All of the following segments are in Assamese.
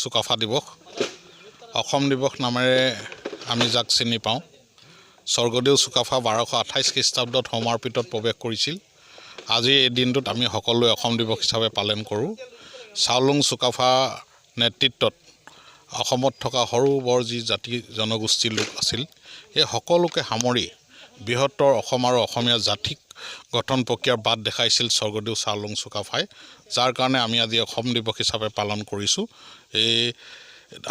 চুকাফা দিৱস অসম দিৱস নামেৰে আমি যাক চিনি পাওঁ স্বৰ্গদেউ চুকাফা 1228 খ্ৰীষ্টাব্দত সমাৰ্পিতত প্ৰৱেশ কৰিছিল। আজি এই দিনটোত আমি সকলোৱে অসম দিৱস হিচাপে পালন কৰোঁ। চাওলুং চুকাফা নেতৃত্বত অসমত থকা সৰু বৰ যি জাতি জনগোষ্ঠীৰ লোক আছিল এই সকলোকে সামৰি বৃহত্তৰ অসম আৰু অসমীয়া জাতিক গঠন প্ৰক্ৰিয়াৰ বাট দেখাইছিল স্বৰ্গদেউ চাওলুং চুকাফাই, যাৰ কাৰণে আমি আজি অসম দিৱস হিচাপে পালন কৰিছোঁ। এই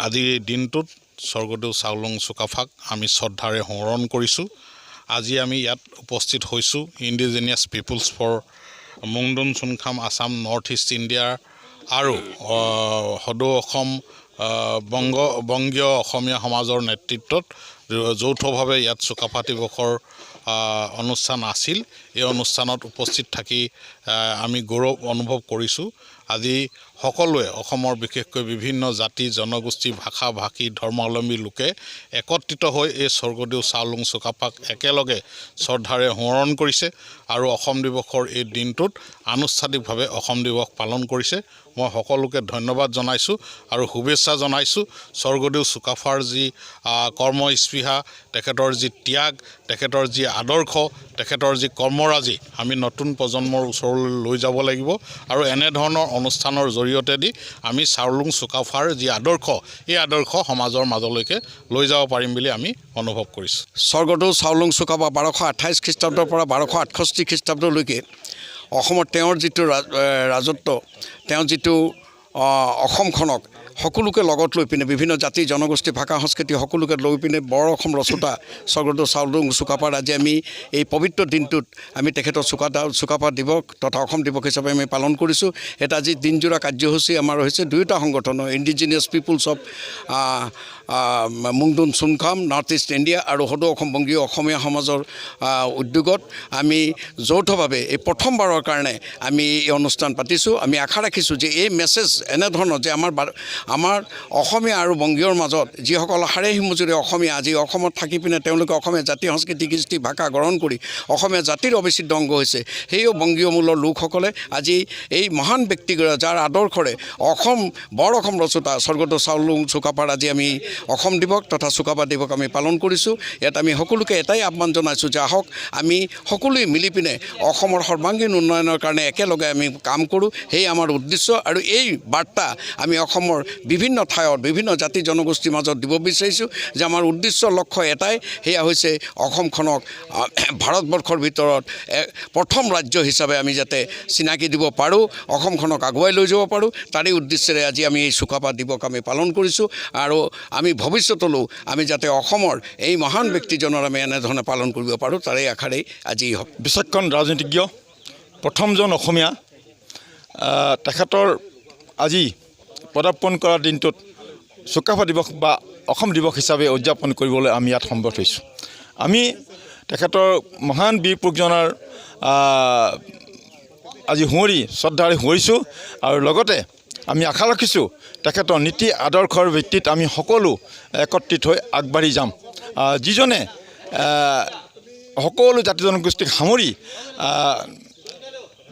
আজিৰ এই দিনটোত স্বৰ্গদেউ চাওলুং চুকাফাক আমি শ্ৰদ্ধাৰে সোঁৱৰণ কৰিছোঁ। আজি আমি ইয়াত উপস্থিত হৈছোঁ Indigenous Peoples for Mungdun Chunkham Assam North East ইণ্ডিয়াৰ আৰু সদৌ অসম বংগীয় অসমীয়া সমাজৰ নেতৃত্বত যৌথভাৱে ইয়াত চুকাফা দিৱসৰ অনুষ্ঠান আছিল। এই অনুষ্ঠানত উপস্থিত থাকি আমি গৌৰৱ অনুভৱ কৰিছোঁ। আজি সকলোৱে অসমৰ বিশেষকৈ বিভিন্ন জাতি জনগোষ্ঠী ভাষা ভাষী ধৰ্মাৱলম্বী লোকে একত্ৰিত হৈ এই স্বৰ্গদেউ চাওলুং চুকাফাক একেলগে শ্ৰদ্ধাৰে সোঁৱৰণ কৰিছে আৰু অসম দিৱসৰ এই দিনটোত আনুষ্ঠানিকভাৱে অসম দিৱস পালন কৰিছে। মই সকলোকে ধন্যবাদ জনাইছোঁ আৰু শুভেচ্ছা জনাইছোঁ। স্বৰ্গদেউ চুকাফাৰ যি কৰ্মস্পৃহা, তেখেতৰ যি ত্যাগ, তেখেতৰ যি আদৰ্শ, তেখেতৰ যি কৰ্মৰাজি আমি নতুন প্ৰজন্মৰ ওচৰলৈ লৈ যাব লাগিব আৰু এনেধৰণৰ অনুষ্ঠানৰ জৰিয়তে দি আমি চাওলুং চুকাফাৰ যি আদৰ্শ এই আদৰ্শ সমাজৰ মাজলৈকে লৈ যাব পাৰিম বুলি আমি অনুভৱ কৰিছোঁ। স্বৰ্গদেউ চাওলুং চুকাফা 1228 খ্ৰীষ্টাব্দৰ পৰা 1268 খ্ৰীষ্টাব্দলৈকে অসমত তেওঁৰ যিটো ৰাজত্ব, তেওঁ যিটো অসমখনক সকলোকে লগত লৈ পিনে বিভিন্ন জাতি জনগোষ্ঠী ভাষা সংস্কৃতি সকলোকে লৈ পিনে বৰ অসম ৰচোতা স্বৰ্গদেউ চাওলুং চুকাফাৰ আজি আমি এই পবিত্ৰ দিনটোত আমি তেখেতৰ চুকাফা দিৱস তথা অসম দিৱস হিচাপে আমি পালন কৰিছোঁ। এটা আজি দিনজোৰা কাৰ্যসূচী আমাৰ হৈছে দুয়োটা সংগঠনৰ Indigenous Peoples of Mungdun Chunkham North East India আৰু সদৌ অসম বংগীয় অসমীয়া সমাজৰ উদ্যোগত আমি যৌথভাৱে এই প্ৰথমবাৰৰ কাৰণে আমি এই অনুষ্ঠান পাতিছোঁ। আমি আশা ৰাখিছোঁ যে এই মেছেজ এনেধৰণৰ যে আমাৰ অসমীয়া আৰু বংগীয়ৰ মাজত যিসকল হাড়ে সিমজুৰি অসমীয়া আজি অসমত থাকি পিনে তেওঁলোকে অসমীয়া জাতি সংস্কৃতি কৃষ্টি ভাষা গ্ৰহণ কৰি অসমীয়া জাতিৰ অবিচ্ছেদ্য অংগ হৈছে, সেই বংগীয় মূলৰ লোকসকলে আজি এই মহান ব্যক্তিগৰাকী যাৰ আদৰ্শৰে বৰ অসম ৰচোতা স্বৰ্গদেউ চাওলুং চুকাফাৰ আজি আমি অসম দিৱস তথা চুকাফা দিৱস আমি পালন কৰিছোঁ। ইয়াত আমি সকলোকে এটাই আহ্বান জনাইছোঁ যে আহক আমি সকলোৱে মিলি পিনে অসমৰ সৰ্বাংগীন উন্নয়নৰ কাৰণে একেলগে আমি কাম কৰোঁ। সেই আমাৰ উদ্দেশ্য আৰু এই বাৰ্তা আমি অসমৰ বিভিন্ন ঠাইত বিভিন্ন জাতি জনগোষ্ঠীৰ মাজত দিব বিচাৰিছোঁ যে আমাৰ উদ্দেশ্য লক্ষ্য এটাই, সেয়া হৈছে অসমখনক ভাৰতবৰ্ষৰ ভিতৰত প্ৰথম ৰাজ্য হিচাপে আমি যাতে চিনাকি দিব পাৰোঁ, অসমখনক আগুৱাই লৈ যাব পাৰোঁ, তাৰে উদ্দেশ্যেৰে আজি আমি এই চুকাফা দিৱস আমি পালন কৰিছোঁ। আৰু আমি ভৱিষ্যতলৈও আমি যাতে অসমৰ এই মহান ব্যক্তিজনৰ আমি এনেধৰণে পালন কৰিব পাৰোঁ তাৰে আশাৰেই আজি বিচক্ষণ ৰাজনীতিজ্ঞ প্ৰথমজন অসমীয়া তেখেতৰ আজি পদাৰ্পণ কৰা দিনটোত চুকাফা দিৱস বা অসম দিৱস হিচাপে উদযাপন কৰিবলৈ আমি ইয়াত সমবেত হৈছোঁ। আমি তেখেতৰ মহান বীৰ পুৰুষজনাৰ আজি শ্ৰদ্ধাৰে সোঁৱৰিছোঁ আৰু লগতে আমি আশা ৰাখিছোঁ তেখেতৰ নীতি আদৰ্শৰ ভিত্তিত আমি সকলো একত্ৰিত হৈ আগবাঢ়ি যাম। যিজনে সকলো জাতি জনগোষ্ঠীক সামৰি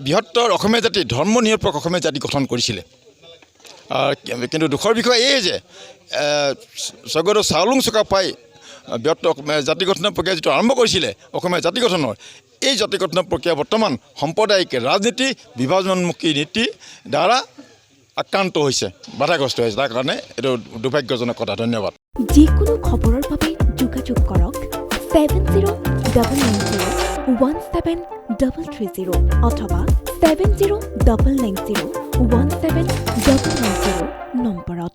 বৃহত্তৰ অসমীয়া জাতি ধৰ্ম নিৰপেক্ষ অসমীয়া জাতি গঠন কৰিছিলে। কিন্তু দুখৰ বিষয় এই যে স্বৰ্গদেউ চাওলুং চুকাফাই বৃহত্তৰ জাতি গঠনৰ প্ৰক্ৰিয়া যিটো আৰম্ভ কৰিছিলে অসমীয়া জাতি গঠনৰ, এই জাতি গঠনৰ প্ৰক্ৰিয়া বৰ্তমান সাম্প্ৰদায়িক ৰাজনীতি বিভাজনমুখী নীতি দ্বাৰা আক্ৰান্ত হৈছে, বাধাগ্ৰস্ত হৈছে। তাৰ কাৰণে এইটো দুৰ্ভাগ্যজনক কথা। ধন্যবাদ। যিকোনো খবৰৰ বাবে যোগাযোগ কৰক 7090173330 অথবা 7099017990 নম্বৰত।